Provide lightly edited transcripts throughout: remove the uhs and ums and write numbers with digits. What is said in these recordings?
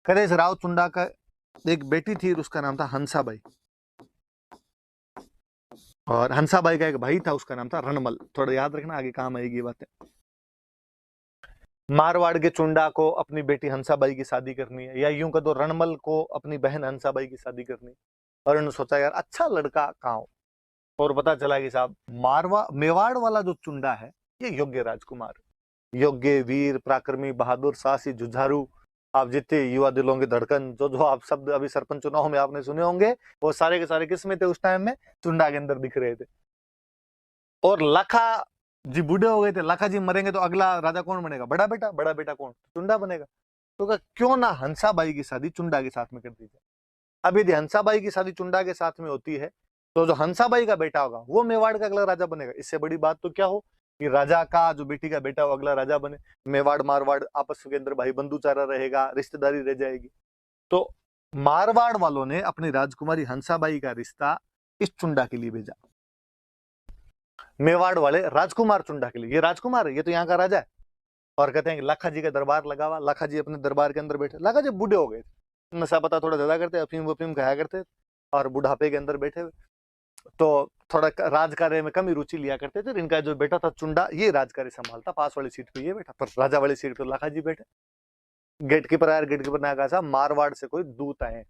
करेश राव चुंडा का एक बेटी थी, उसका नाम था हंसाबाई, और हंसाबाई का एक भाई था, उसका नाम था रणमल। थोड़ा याद रखना, आगे काम आएगी ये बातें। मारवाड़ के चुंडा को अपनी बेटी हंसाबाई की शादी करनी है, या यूं कह दो रणमल को अपनी बहन हंसाबाई की शादी करनी है। और उन्होंने सोचा यार अच्छा लड़का कहाँ हो, और पता चला कि साहब मेवाड़ वाला जो चुंडा है ये योग्य राजकुमार, योग्य, वीर, पराक्रमी, बहादुर, साहसी, जुझारू, आप जितने युवा दिलों की धड़कन, जो जो आप शब्द अभी सरपंच चुनाव में आपने सुने होंगे, वो सारे के सारे किस में थे उस टाइम में? चुंडा के अंदर दिख रहे थे। और लाखा जी बूढ़े हो गए थे, लाखा जी मरेंगे तो अगला राजा कौन बनेगा? बड़ा बेटा। बड़ा बेटा कौन? चुंडा बनेगा। तो कहा क्यों ना हंसाबाई की शादी चुंडा के साथ में कर दी जाए। अब यदि हंसाबाई की शादी चुंडा के साथ में होती है तो जो हंसाबाई का बेटा होगा वो मेवाड़ का अगला राजा बनेगा। इससे बड़ी बात तो क्या हो कि राजा का जो बेटी का बेटा हो अगला राजा बने। मेवाड़ मारवाड़ आपस के अंदर भाई बंधुचारा रहेगा, रिश्तेदारी रह जाएगी। तो मारवाड़ वालों ने अपनी राजकुमारी हंसाबाई का रिश्ता इस चुंडा के लिए भेजा, मेवाड़ वाले राजकुमार चुंडा के लिए। ये राजकुमार है, ये तो यहाँ का राजा है। और कहते हैं कि लाखा जी का दरबार लगा हुआ, लाखा जी अपने दरबार के अंदर बैठे। लाखा जी बूढ़े हो गए थे, नशा पता थोड़ा ज्यादा करते, अफीम वफीम खाया करते और बुढ़ापे के अंदर बैठे हुए, तो थोड़ा राज कार्य में कम ही रुचि लिया करते थे। इनका जो बेटा था चुंडा, ये राज कार्य संभालता, पास वाली सीट पे ये बैठा, पर राजा वाली सीट पे लाखा जी बैठे। गेट कीपर आया, गेट कीपर ने कहा साहब मारवाड़ से कोई दूत आए।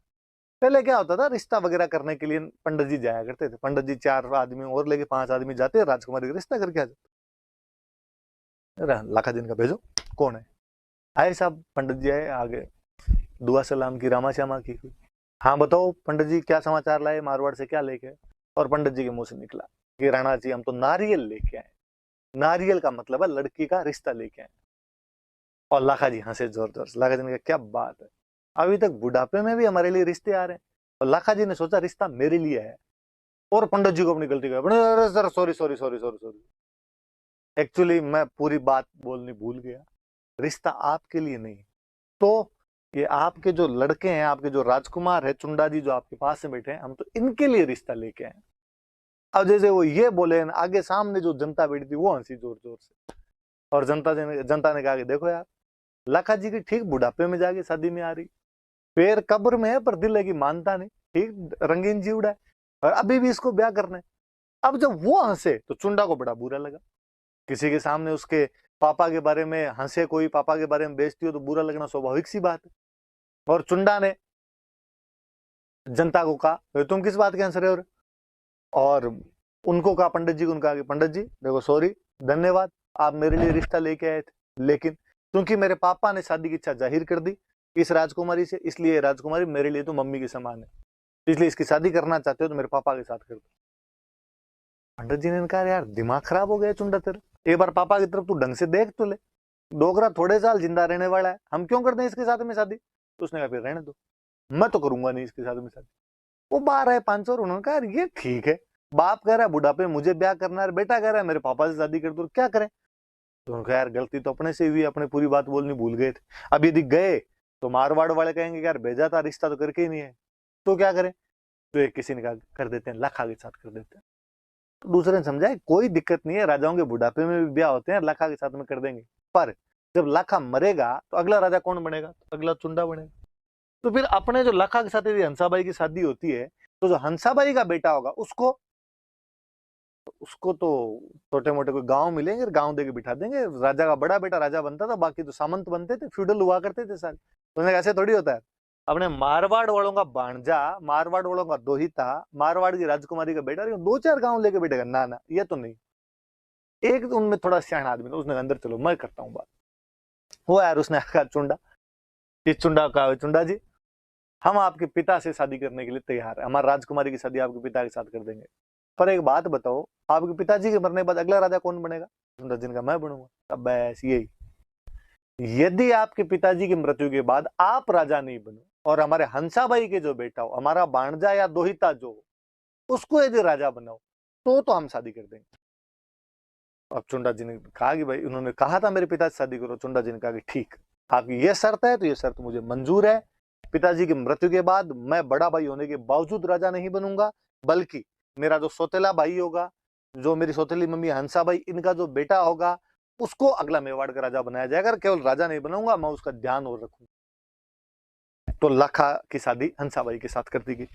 पहले क्या होता था, रिश्ता वगैरह करने के लिए पंडित जी जाया करते थे। पंडित जी 4 आदमी और लेके 5 आदमी जाते, राजकुमारी का रिश्ता करके आ जाते। लाखा दिन का भेजो, कौन है? आए साहब, पंडित जी आए, आगे दुआ सलाम की, रामा श्यामा की। हाँ बताओ पंडित जी क्या समाचार लाए, मारवाड़ से क्या लेके? और पंडित जी के मुंह से निकला कि राणा जी हम तो नारियल लेके आए। नारियल का मतलब है लड़की का रिश्ता लेके आए। और लाखा जी हंसे जोर जोर से। लाखा जी ने कहा क्या बात है, अभी तक बुढ़ापे में भी हमारे लिए रिश्ते आ रहे हैं। और लाखा जी ने सोचा रिश्ता मेरे लिए है, और पंडित जी को अपनी गलती का sir sorry sorry sorry sorry sorry, actually मैं पूरी बात बोलनी भूल गया, रिश्ता आपके लिए नहीं। तो ये आपके जो लड़के हैं, आपके जो राजकुमार है चुंडा जी जो आपके पास में बैठे हैं, हम तो इनके लिए रिश्ता लेके आए। अब जैसे वो ये बोले, आगे सामने जो जनता बैठी थी वो हंसी जोर जोर से। और जनता ने कहा कि देखो यार, लाखा जी की ठीक बुढ़ापे में जाके शादी में आ रही, पैर कब्र में है पर दिल है कि मानता नहीं, ठीक रंगीन जीवड़ा है, और अभी भी इसको ब्याह करना है। अब जब वो हंसे तो चुंडा को बड़ा बुरा लगा। किसी के सामने उसके पापा के बारे में हंसे, कोई पापा के बारे में बेइज्जती हो तो बुरा लगना स्वाभाविक सी बात है। और चुंडा ने जनता को कहा तुम किस बात के हंस रहे हो? और उनको कहा, पंडित जी को उनका, पंडित जी देखो सॉरी, धन्यवाद, आप मेरे लिए रिश्ता लेके आए थे, लेकिन क्योंकि मेरे पापा ने शादी की इच्छा जाहिर कर दी इस राजकुमारी से, इसलिए राजकुमारी मेरे लिए तो मम्मी के समान है, इसलिए इसकी शादी करना चाहते हो तो मेरे पापा के साथ कर दो। पंडित जी ने कहा यार दिमाग खराब हो गया चुंडा तेरा, एक बार पापा की तरफ तू ढंग से देख तो ले, डोगरा थोड़े साल जिंदा रहने वाला है, हम क्यों करते हैं इसके साथ में शादी? तो उसने कहा फिर रहने दो, मैं तो करूंगा नहीं इसके साथ में शादी। वो बाहर है 500, उन्होंने कहा ये ठीक है, बाप कह रहा है बुढ़ापे मुझे ब्याह करना है, बेटा कह रहा है मेरे पापा से शादी कर दो, क्या करें? तो उन्होंने कहा यार गलती तो अपने से हुई, अपने पूरी बात बोलनी भूल गए थे। अब यदि गए तो मारवाड़ वाले कहेंगे यार भेजा था, रिश्ता तो करके ही नहीं है, तो क्या करें? तो एक किसी ने कहा कर देते हैं, लाखा के साथ कर देते हैं। तो दूसरे ने समझाया कोई दिक्कत नहीं है, राजाओं के बुढ़ापे में भी ब्याह होते हैं, लाखा के साथ में कर देंगे, पर जब लाखा मरेगा तो अगला राजा कौन बनेगा? तो अगला चुंडा बनेगा। तो फिर अपने जो लाखा के साथ यदि हंसाबाई की शादी होती है तो जो हंसाबाई का बेटा होगा उसको उसको तो छोटे मोटे कोई गांव मिलेंगे, गांव देके बिठा देंगे, राजा का बड़ा बेटा राजा बनता था, बाकी तो सामंत बनते थे, फ्यूडल हुआ करते थे सारे। तो ऐसे थोड़ी होता है। अपने मारवाड़ वालों का भांजा, मारवाड़ वालों का दोहिता, मारवाड़ की राजकुमारी का बेटा 2-4 गांव लेके बैठेगा? ना ना, ये तो नहीं। एक तो उनमें थोड़ा सियाना आदमी था, उसने अंदर चलो मैं करता हूँ बात। वो यार उसने कहा चुंडा, इस चुंडा का, चुंडा जी हम आपके पिता से शादी करने के लिए तैयार है, हमारी राजकुमारी की शादी आपके पिता के साथ कर देंगे, पर एक बात बताओ आपके पिताजी के मरने के बाद अगला राजा कौन बनेगा? चुंडा जी का मैं बनूंगा। अब बस यही, यदि आपके पिताजी की मृत्यु के बाद आप राजा नहीं बनो और हमारे हंसाबाई के जो बेटा हो, हमारा भांजा या दोहिता जो हो, उसको यदि राजा बनाओ तो हम शादी कर देंगे। अब चुंडा जी ने कहा कि भाई, उन्होंने कहा था मेरे पिता से शादी करो, चुंडा जी ने कहा कि ठीक, आपकी ये शर्त है तो ये शर्त मुझे मंजूर है, पिताजी की मृत्यु के बाद मैं बड़ा भाई होने के बावजूद राजा नहीं बनूंगा, बल्कि मेरा जो सौतेला भाई होगा, जो मेरी सौतेली मम्मी हंसाबाई, इनका जो बेटा होगा उसको अगला मेवाड़ का राजा बनाया जाएगा, केवल राजा नहीं बनाऊंगा, मैं उसका ध्यान और रखूंगा। तो लाखा की शादी हंसाबाई के साथ कर दी गई।